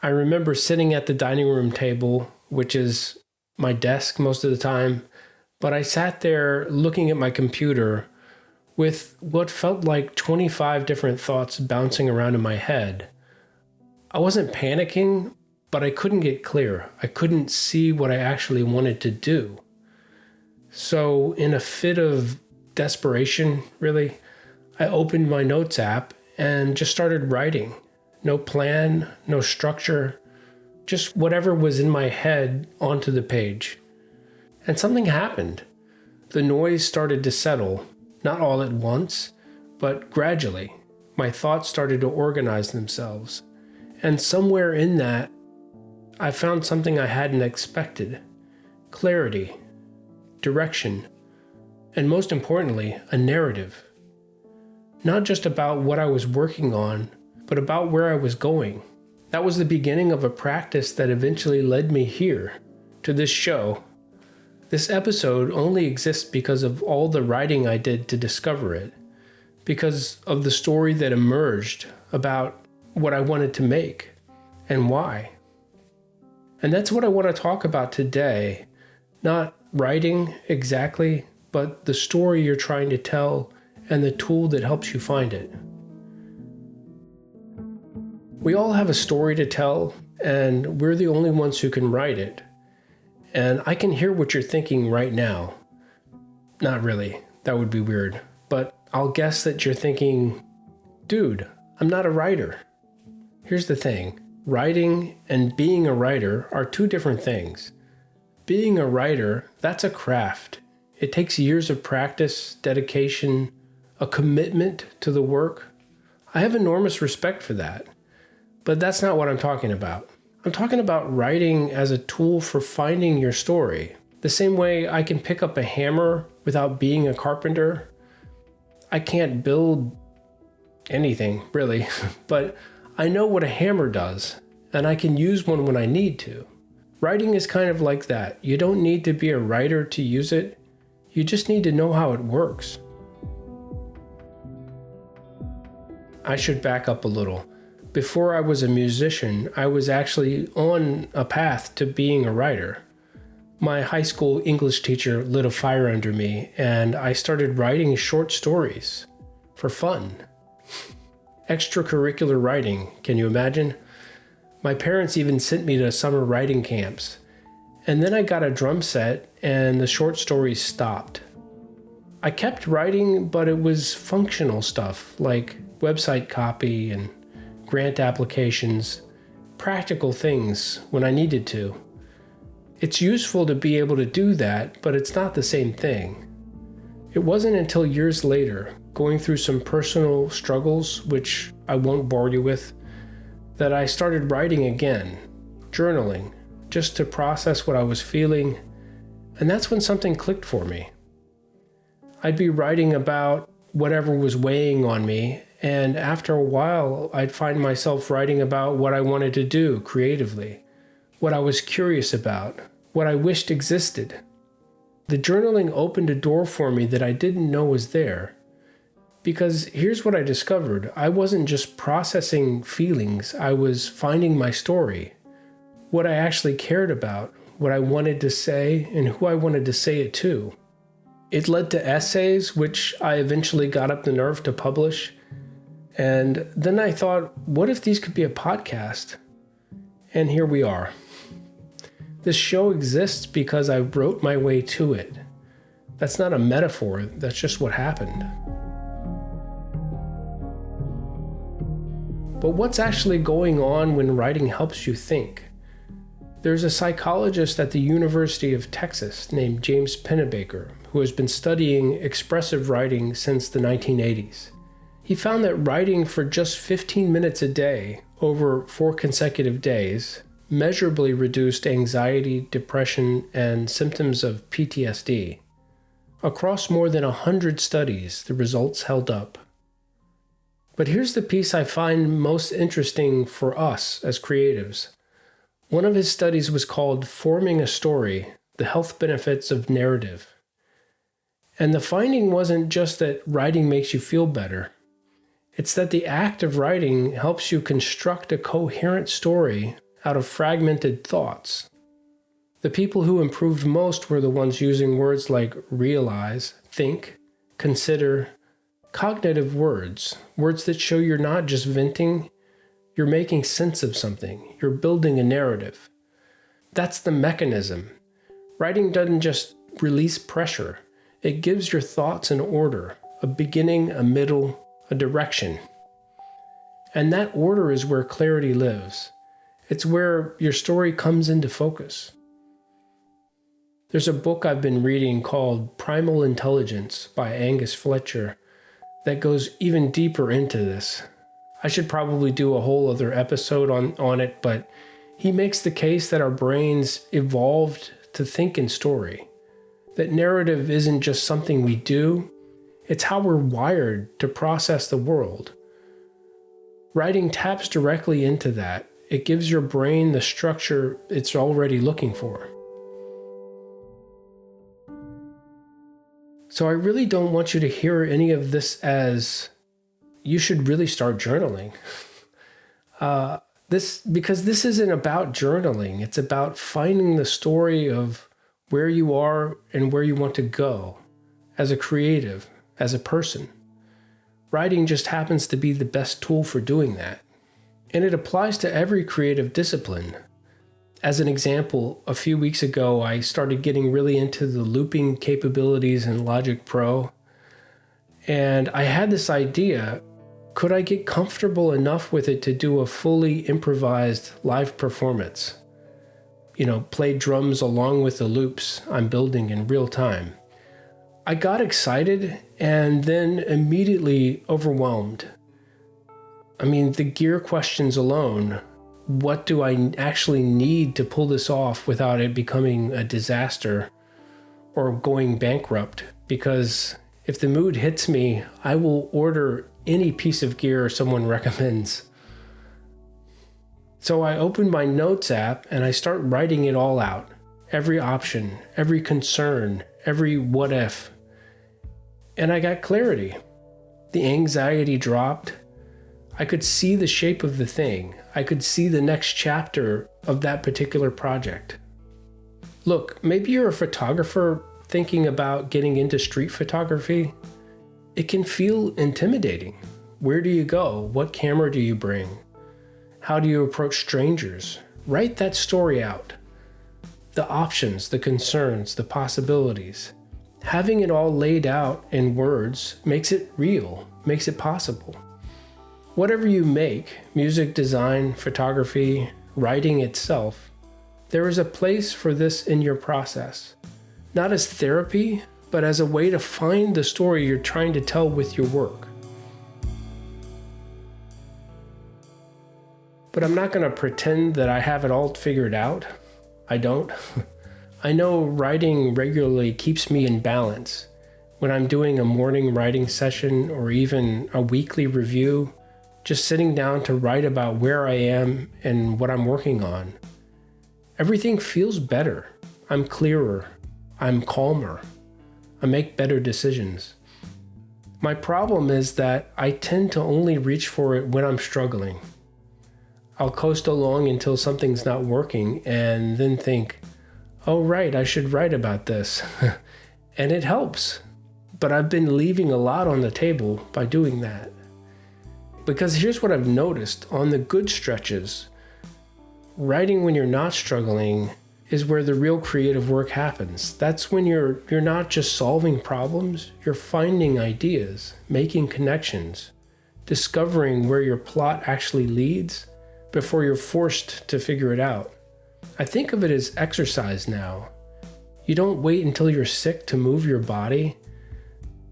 I remember sitting at the dining room table, which is my desk most of the time, but I sat there looking at my computer with what felt like 25 different thoughts bouncing around in my head. I wasn't panicking, but I couldn't get clear. I couldn't see what I actually wanted to do. So in a fit of desperation, really, I opened my notes app and just started writing. No plan, no structure, just whatever was in my head onto the page. And something happened. The noise started to settle, not all at once, but gradually. My thoughts started to organize themselves. And somewhere in that, I found something I hadn't expected. Clarity, direction, and most importantly, a narrative. Not just about what I was working on, but about where I was going. That was the beginning of a practice that eventually led me here, to this show. This episode only exists because of all the writing I did to discover it, because of the story that emerged about what I wanted to make and why. And that's what I want to talk about today. Not writing exactly, but the story you're trying to tell and the tool that helps you find it. We all have a story to tell, and we're the only ones who can write it. And I can hear what you're thinking right now. Not really, that would be weird. But I'll guess that you're thinking, dude, I'm not a writer. Here's the thing, writing and being a writer are two different things. Being a writer, that's a craft. It takes years of practice, dedication, a commitment to the work. I have enormous respect for that. But that's not what I'm talking about. I'm talking about writing as a tool for finding your story. The same way I can pick up a hammer without being a carpenter. I can't build anything, really, but I know what a hammer does, and I can use one when I need to. Writing is kind of like that. You don't need to be a writer to use it. You just need to know how it works. I should back up a little. Before I was a musician, I was actually on a path to being a writer. My high school English teacher lit a fire under me, and I started writing short stories for fun. Extracurricular writing, can you imagine? My parents even sent me to summer writing camps. And then I got a drum set, and the short stories stopped. I kept writing, but it was functional stuff, like website copy and grant applications, practical things when I needed to. It's useful to be able to do that, but it's not the same thing. It wasn't until years later, going through some personal struggles, which I won't bore you with, that I started writing again, journaling, just to process what I was feeling, and that's when something clicked for me. I'd be writing about whatever was weighing on me, and after a while, I'd find myself writing about what I wanted to do creatively, what I was curious about, what I wished existed. The journaling opened a door for me that I didn't know was there. Because here's what I discovered. I wasn't just processing feelings, I was finding my story, what I actually cared about, what I wanted to say, and who I wanted to say it to. It led to essays, which I eventually got up the nerve to publish. And then I thought, what if these could be a podcast? And here we are. This show exists because I wrote my way to it. That's not a metaphor, that's just what happened. But what's actually going on when writing helps you think? There's a psychologist at the University of Texas named James Pennebaker who has been studying expressive writing since the 1980s. He found that writing for just 15 minutes a day over 4 consecutive days measurably reduced anxiety, depression, and symptoms of PTSD. Across more than 100 studies, the results held up. But here's the piece I find most interesting for us as creatives. One of his studies was called Forming a Story, the Health Benefits of Narrative. And the finding wasn't just that writing makes you feel better. It's that the act of writing helps you construct a coherent story out of fragmented thoughts. The people who improved most were the ones using words like realize, think, consider, cognitive words that show you're not just venting, you're making sense of something, you're building a narrative. That's the mechanism. Writing doesn't just release pressure, it gives your thoughts an order, a beginning, a middle, a direction. And that order is where clarity lives. It's where your story comes into focus. There's a book I've been reading called Primal Intelligence by Angus Fletcher that goes even deeper into this. I should probably do a whole other episode on it, but he makes the case that our brains evolved to think in story. That narrative isn't just something we do, it's how we're wired to process the world. Writing taps directly into that. It gives your brain the structure it's already looking for. So I really don't want you to hear any of this as you should really start journaling. Because this isn't about journaling. It's about finding the story of where you are and where you want to go as a creative, as a person. Writing just happens to be the best tool for doing that. And it applies to every creative discipline. As an example, a few weeks ago, I started getting really into the looping capabilities in Logic Pro. And I had this idea, could I get comfortable enough with it to do a fully improvised live performance? Play drums along with the loops I'm building in real time. I got excited and then immediately overwhelmed. The gear questions alone, what do I actually need to pull this off without it becoming a disaster or going bankrupt? Because if the mood hits me, I will order any piece of gear someone recommends. So I open my notes app and I start writing it all out. Every option, every concern, every what if. And I got clarity. The anxiety dropped. I could see the shape of the thing. I could see the next chapter of that particular project. Look, maybe you're a photographer thinking about getting into street photography. It can feel intimidating. Where do you go? What camera do you bring? How do you approach strangers? Write that story out. The options, the concerns, the possibilities. Having it all laid out in words makes it real, makes it possible. Whatever you make, music, design, photography, writing itself, there is a place for this in your process. Not as therapy, but as a way to find the story you're trying to tell with your work. But I'm not going to pretend that I have it all figured out. I don't. I know writing regularly keeps me in balance. When I'm doing a morning writing session or even a weekly review, just sitting down to write about where I am and what I'm working on. Everything feels better. I'm clearer. I'm calmer. I make better decisions. My problem is that I tend to only reach for it when I'm struggling. I'll coast along until something's not working and then think, oh right, I should write about this. And it helps. But I've been leaving a lot on the table by doing that. Because here's what I've noticed on the good stretches, writing when you're not struggling is where the real creative work happens. That's when you're not just solving problems, you're finding ideas, making connections, discovering where your plot actually leads before you're forced to figure it out. I think of it as exercise now. You don't wait until you're sick to move your body.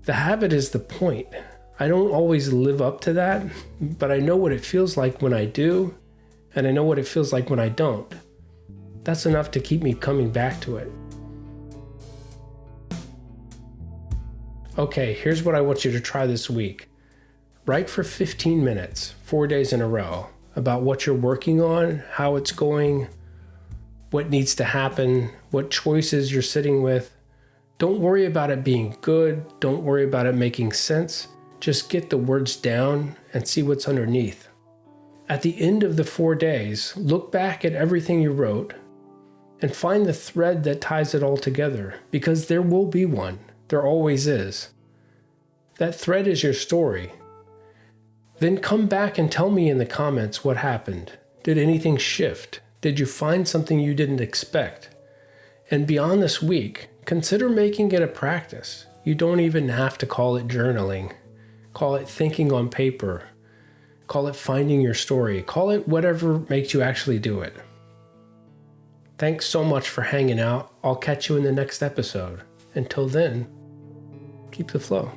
The habit is the point. I don't always live up to that, but I know what it feels like when I do, and I know what it feels like when I don't. That's enough to keep me coming back to it. Okay, here's what I want you to try this week. Write for 15 minutes, 4 days in a row, about what you're working on, how it's going, what needs to happen, what choices you're sitting with. Don't worry about it being good. Don't worry about it making sense. Just get the words down and see what's underneath. At the end of the 4 days, look back at everything you wrote and find the thread that ties it all together, because there will be one. There always is. That thread is your story. Then come back and tell me in the comments what happened. Did anything shift? Did you find something you didn't expect? And beyond this week, consider making it a practice. You don't even have to call it journaling. Call it thinking on paper. Call it finding your story. Call it whatever makes you actually do it. Thanks so much for hanging out. I'll catch you in the next episode. Until then, keep the flow.